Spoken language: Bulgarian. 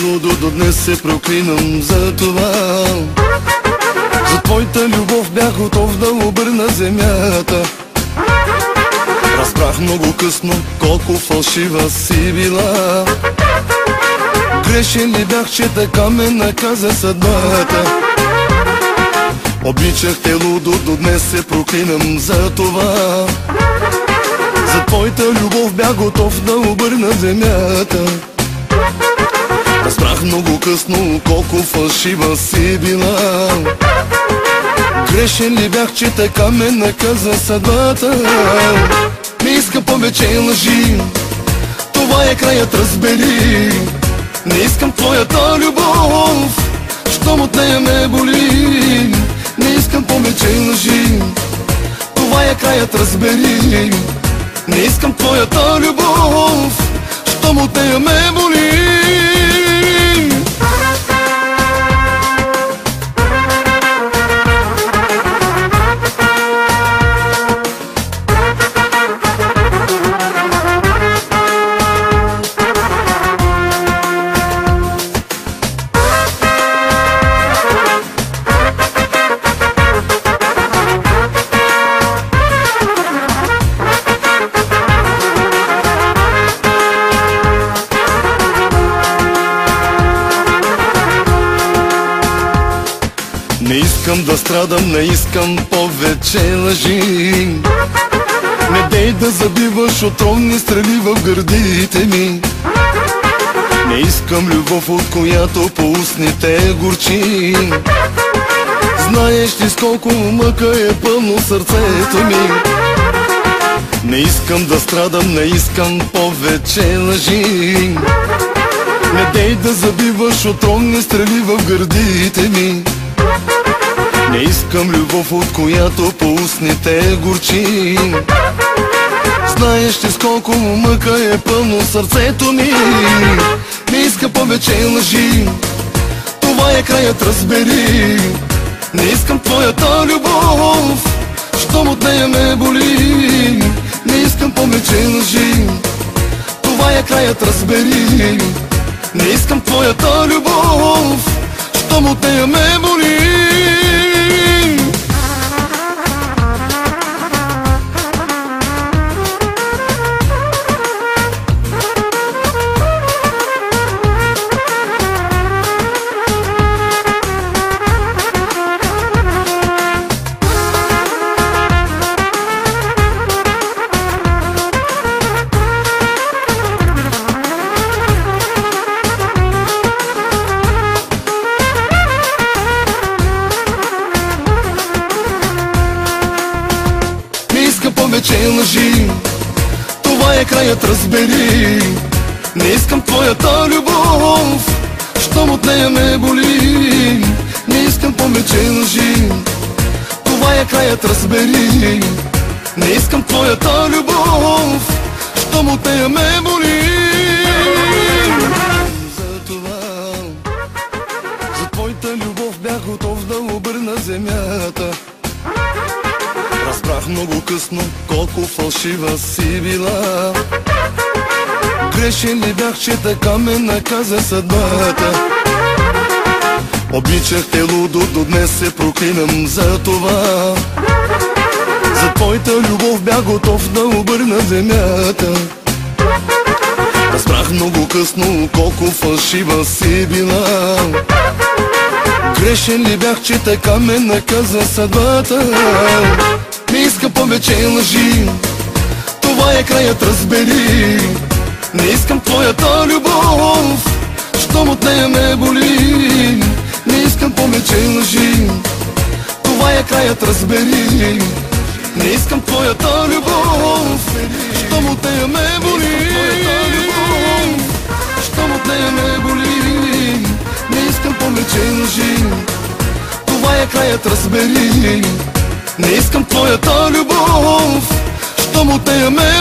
лудо, до днес се проклинам за това. За твоята любов бях готов да обърна земята. Разбрах много късно колко фалшива си била. Грешен ли бях, че така ме наказа съдбата? Обичах те лудо, до днес се проклинам за това. За твоята любов бях готов да обърна земята. Разбрах много късно колко фалшива си била. Грешен ли бях, че така ме наказа съдбата? Не искам повече лъжи, това е краят, разбери. Не искам твоята любов, щом от нея ме боли. Не искам повече лъжи, това е краят, разбери. Не искам твоята любов, щом от нея ме боли. Не искам да страдам, не искам повече лъжи. Не дей да забиваш отровни стрели в гърдите ми. Не искам любов, от която по устните горчи. Знаеш ли с колко мъка е пълно сърцето ми. Не искам да страдам, не искам повече лъжи. Не дей да забиваш отровни стрели в гърдите ми. Не искам любов, от която по устните горчи. Знаеш ли с колко мъка е пълно сърцето ми. Не иска повече лъжи, това е краят, разбери. Не искам твоята любов, щом от нея ме боли. Не искам повече лъжи, това е краят, разбери. Не искам твоята любов, щом от нея ме боли. Повече лъжи, това е краят, разбери. Не искам твоята любов, щом от нея ме боли. Не искам повече лъжи, това е краят, разбери. Не искам твоята любов, щом от нея ме боли. За твоята любов бях готов да обърна земята. Разбрах много късно колко фалшива си била. Грешен ли бях, че така ме наказа съдбата? Обичах те лудо, до днес се проклинам за това. За твоята любов бях готов да обърна земята. Разбрах много късно колко фалшива си била. Грешен ли бях, че така ме наказа съдбата? Не иска повече лъжи, това е краят, разбери. Не искам твоята любов, щом от нея ме боли. Не искам повече лъжи, това е краят, разбери. Не искам твоята любов, щом от нея ме боли. Щом от нея ме боли. Не искам повече лъжи, това е краят, разбери. Не искам твоята любов, щом от нея ме